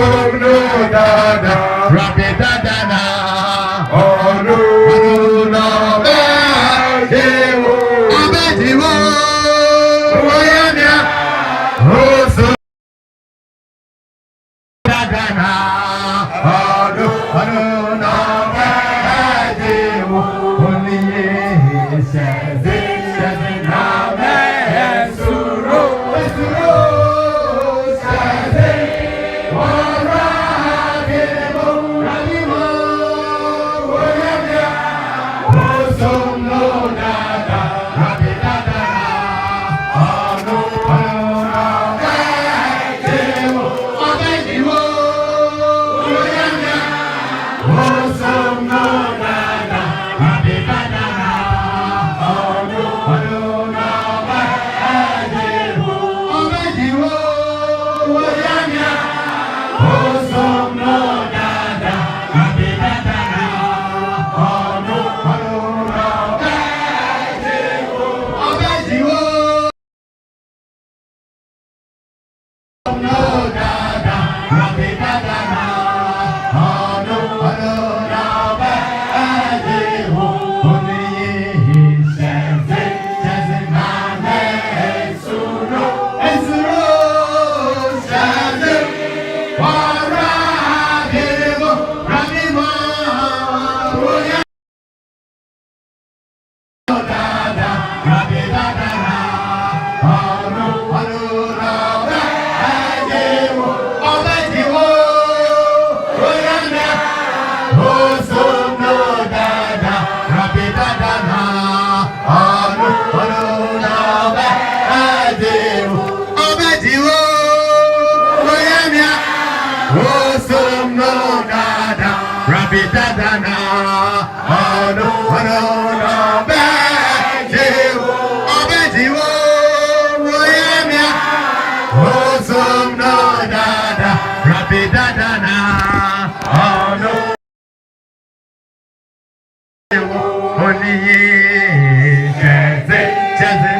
Osomno dada, Rabbi dada na. Onu na be, Jewo, abe Jewo, oyanya. Osomno dada na. Onu na be, Jewo, only says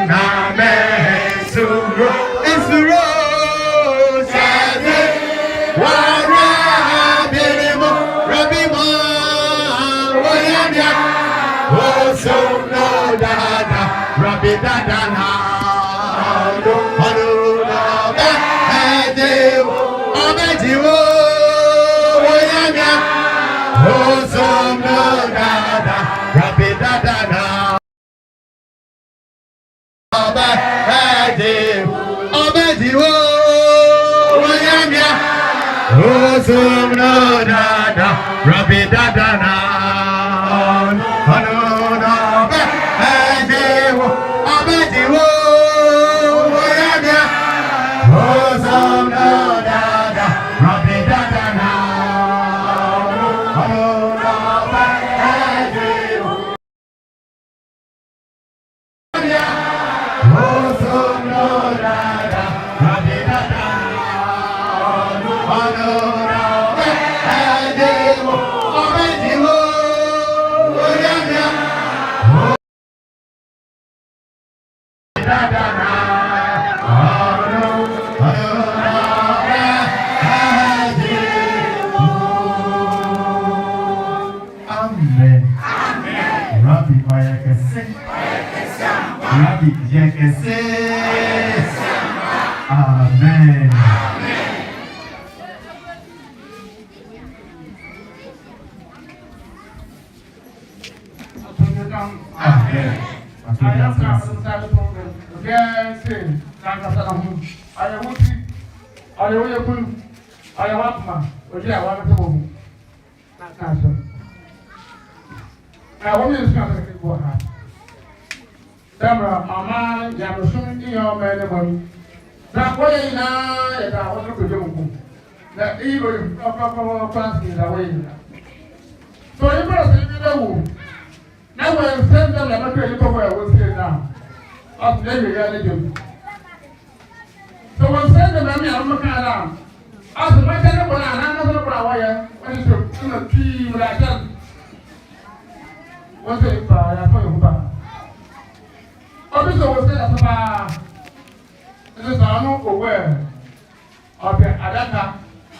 na me suro.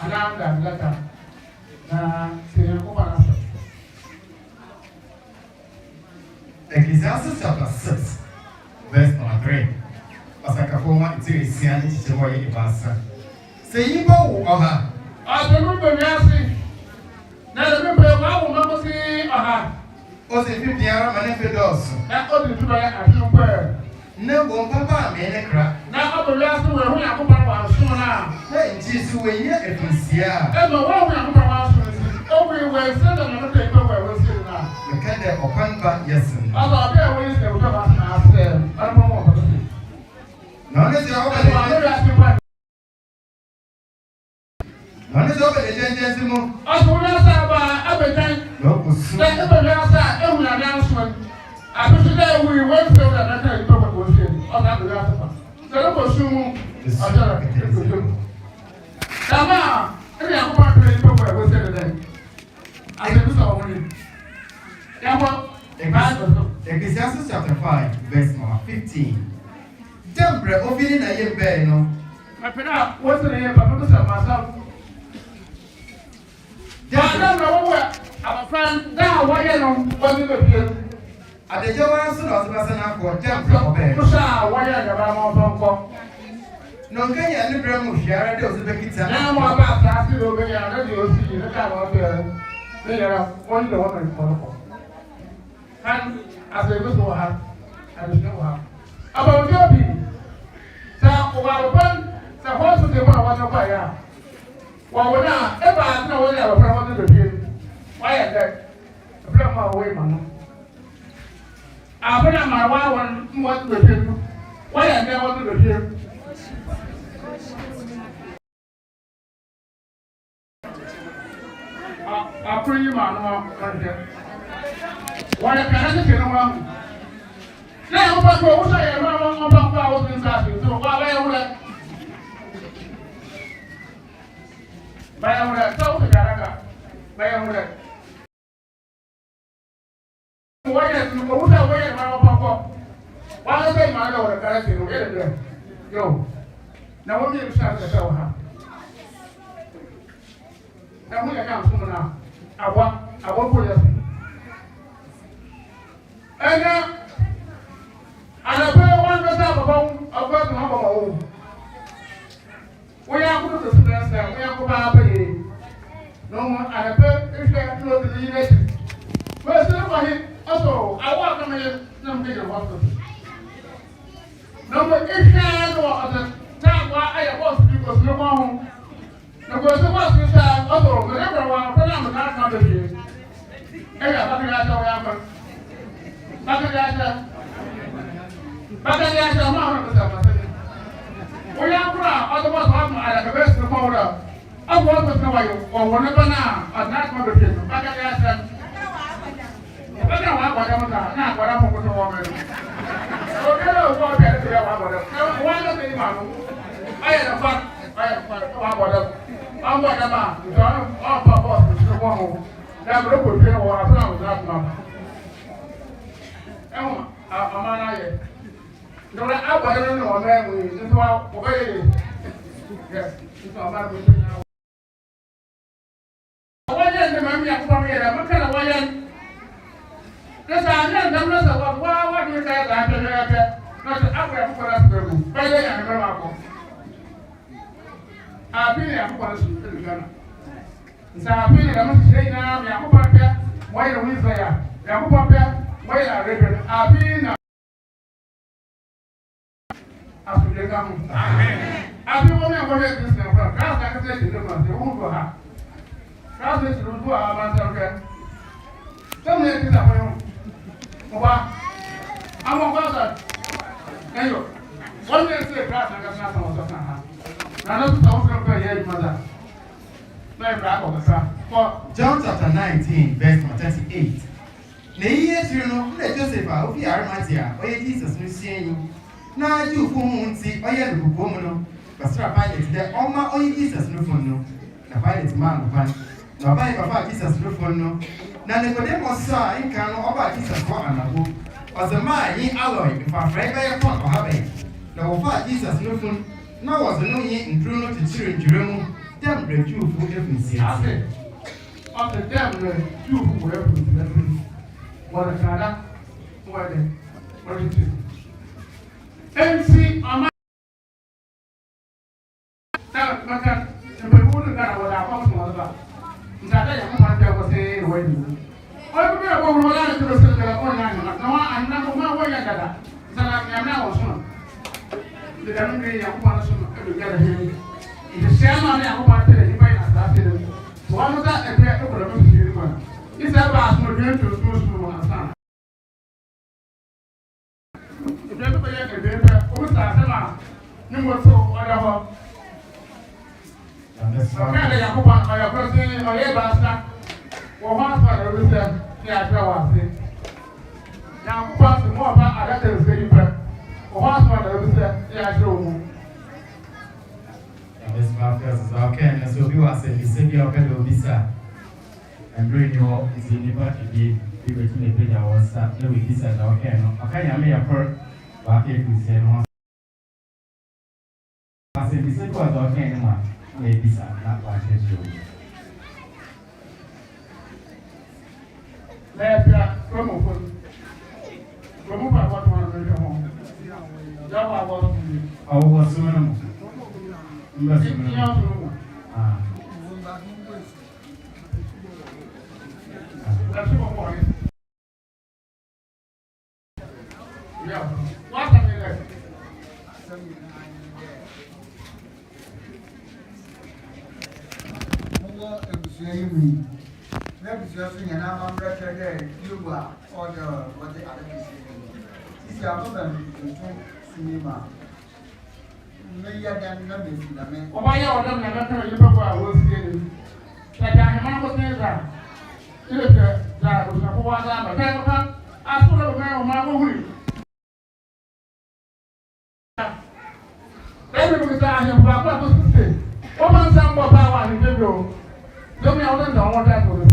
around that letter. Ecclesiastes chapter 6, verse number 3. Asakafoma iti esiani chichemo ye ibasa. Se yibo wo oha. Asemu benyasi. Na le be wa wo mamo si oha. O se fi biara mane fedos. Na o di tuba ya afinu pe. Ne bo papa me ne kra. Na o be yasi we hu yakoba wa so na. Na nji su we ye efisia. E no wa hu yakoba wa so si. O we say that no take over we say na. Me kende opanba yesin. Aba be we say we ba na ase. Ara mo mo ba. No ne se o Mane so be jenjen simu. Aso na sa ba abejan. No kusu. Na e be na sa e hu na dan so. Abisu da we won so that na kai to ko se. O na be na sa. Se no ko sumu. Ajara ke ko. Tama, e ya ko ba pe to ko se de. Ase bi so woni. Ya ko Ecclesiastes chapter 5 verse 15. Dembre ovini na yembe no. Apena wo se ne ba ko sa ma sa. Ada na wo abafan da wo ye no wo ni be pie. Adeje wa so na so na ko dembre obe. Ko sa wo ye ga ba mo so ko. No nke ya ni bre mu hwiara de o se be kita. Na mo ba sa si do be ya na de o si ne ka mo be. Ne ya wo ni de wo na ko. Kan ase bi so ha. Ase no ha. Aba o bi sa o ba ban sa ho so de mo wa na ba ya. Wa wona e ba na wo ya ba fra mo de be. Wa ya de. Fra ma wo ma no. Abena ma wa won mo de be. Wa ya de wo de be. Apuri ma no kanje. Wa ya kana ke no wa. Na o ba ko o sa ya ma o ba ko o tin sa so wa ba ya wala. Bayang muda, tahu sejarah kak? Bayang muda. Wajah, kamu tahu wajah mana apa? Wajah saya mana orang kerja sini, ada. Yo, namun dia besar kata orang. Namun yang kamu semua nak, awak boleh sih. Ena, ada orang besar bapak, apa tu apa mau? Waya aku tu sebenarnya, waya aku apa ye? Nomor ada apa? Lo tu ni. Masa ni aso, awak kami nam kerja waktu. Nomor ikhlas lo ada. Tak awak ayah bos di kos lo mahu. Nomor semua susah. Aso, mereka awak pernah mengenal kami ye. Ayah, bagi rasa waya apa? Bagi rasa mahu bersama. Waya kura atau apa ada kebes semua orang. Aku apa semua yo. Orang mana anak mau berpikir. Pakai biasa. Pakai apa pada mana? Nak pada mau ketemu orang. Kalau orang biasa dia apa pada. Kalau orang tu ni malu. Ayah dapat. Apa pada. Apa pada. Jangan apa bos semua mu. Dah berpikir orang apa nak nak. Amanah ye. Don't I don't know where we just walk away. Yes, it's all about me now. Why didn't the mammy come here? I'm kind of why. Because I know what you say. I don't know. Not the upper for us to go. By the way, I remember. I've been here for us to go. So I've been here. I'm saying now, I'm up there. Why are we there? I'm up there. Why are we there? I've been. Amen. Abi wo me ko le Christian fra. Ka ta ke se le ma se wo do ha. Ka se se do ha ma se ke. Tam ne ti ta fa yo. Mo ba. Amo ba sa. Ayo. Won ne se fra ta ka sa ta mo sa ha. Na no ta wo fra ye ma da. Na fra ko sa. John chapter 19 verse 38. Na iye tiri no, na Joseph a ofi Arimathea, oye Jesus no sienyi. Na ju fu nti oye lu ko mu no pastor Pilate de oma oye Jesus no fun no na Pilate man ban na bai papa Jesus no fun no na Nicodemus sa inka no oba Jesus ko anabo ozema yi alloy fa frai bai ko ohabe na wo fa Jesus no fun na wo no yi ndru no tichire ndwure mu Damn, the Jew for every ase on the damn you who were what a Canada what it is MC on maka mbegu ngara wala kwa mtu wala mtata ya kupata kwa se wewe oyo kwa kwa wala ni kwa sala kwa nani na wa anna kwa ma wa ya dada sala ya na wa suna ndio ndio ya kupata suna ndio gara hili ndio sema ni ya kupata ile ni bai na sasa ndio wanu da ebe ko da mu shiri ma isa ba asmo ndio to sunu wa sana ndio ba ya ebe ko sa sama ni mo so oda ho Kana ya kupa ya kwesi oye basa wo ha fa da rusa ya tra wa se ya kupa se mo ba ada da se yi pa wo ha fa da rusa ya tra wo Yes, my friends, okay, and so you are saying, you say, okay, do this, and bring you is in the party, be between the page I was at, with this, and okay, okay, I may have heard, but if you say, no, I said, this is what okay, anymore. Maybe not watch his show. Let's promo what one will come on. I was soon. Yeah, what's happening? Ebusuayi n'ebusua so nyɛ n'ama mbrɛkyɛ dɛ yobu a ɔde wɔde ade kɛse sisi abɔbɛn tuntum sumi ma mmeyɛ dan na besi na me. Ɔbɛyɛ ɔdɔm na mɛka na nipa bɔ a wɔsie ne mu ɛda ahema nkɔsɛn dza ɛyɛ dɛ dza abusafo wa dza ama bɛn bɛka aso na bɛka ɔma ahohuri ɛyɛ bɛ bisa ahemfo akɔ ato sise ɔma nsa mbɔ paa wɔ ahemfo bi o domi àwọn ọdún àwọn ọdún àtọ̀rọ̀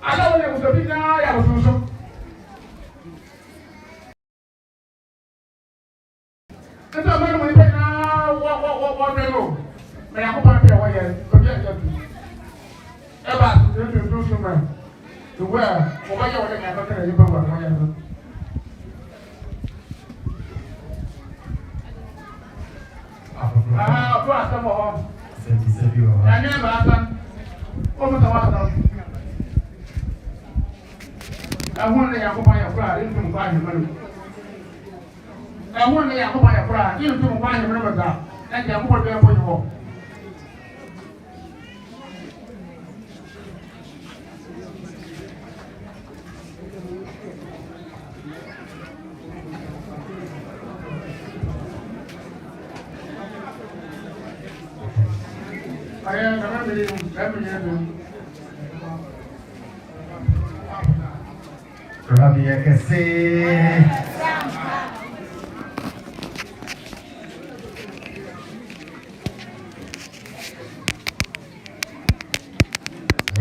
aláwọ̀ yẹ kùsọ̀ bí náà yà wọ́n sọ́sọ́ nítorí ọmọ ẹni mo ní bẹ́ẹ̀ náà wọ́n bẹ́ẹ̀ lò mẹ́rin àkókò àti ẹ̀wọ̀ yẹ ọdún ẹ̀jẹ̀ tù ẹ bá àtúntò tó sùn mẹ́ ìwé ẹ̀ wọ́n bá yẹ wọ́n ní àtọ́kẹ́rẹ́ yìí bẹ́ẹ̀ wọ́n yẹ lọ. Ọdún àtẹ́wọ̀ họ. Ẹni ẹ̀ bá tán, ó mú tàwọn àtàn. Ẹ̀hún ni Yakuba Yakura, ní ìtumù kọ́ àyè mẹ́rin. Ẹ̀hún ni Yakuba Yakura, ní ìtumù kọ́ àyè mẹ́rin bẹ̀ta. Ẹ̀jẹ̀ Yakuba bẹ́ẹ̀ bọ́ yìí wọ̀. Rabbi Kissi.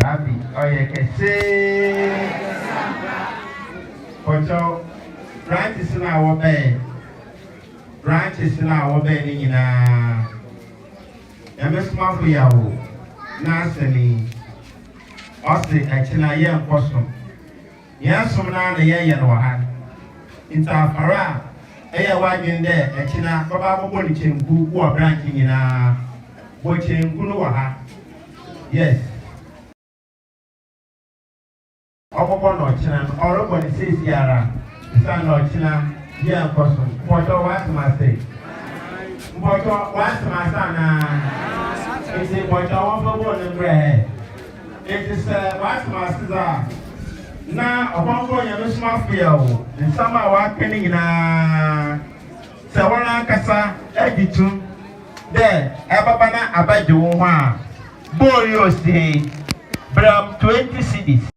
Rabbi Kissi. Kocho branches na wo be. Branches na wo be ni nyina. Ya SOMAFO YAWOH. Na seni. Osi akina ye nkoso. Yasom na ye no ha. Inta afara eya wadwen de akina baba bobo ni chenku wo branch nyina. Bo chenku no ha. Yes. Obobo no china orobo ni sisi ara. Isa no china ye nkoso. Mboto what must say. Mboto what must na. Iti mboto won bobo ni bre. It is what must say. Na ọbọnkọ yẹn SOMAFO YAWOH nsama wa kene nyinaa sɛ wɔn ankasa adi tu dɛ ɛbaba na abagye wɔn ho a bool yi osi bram 20 cedis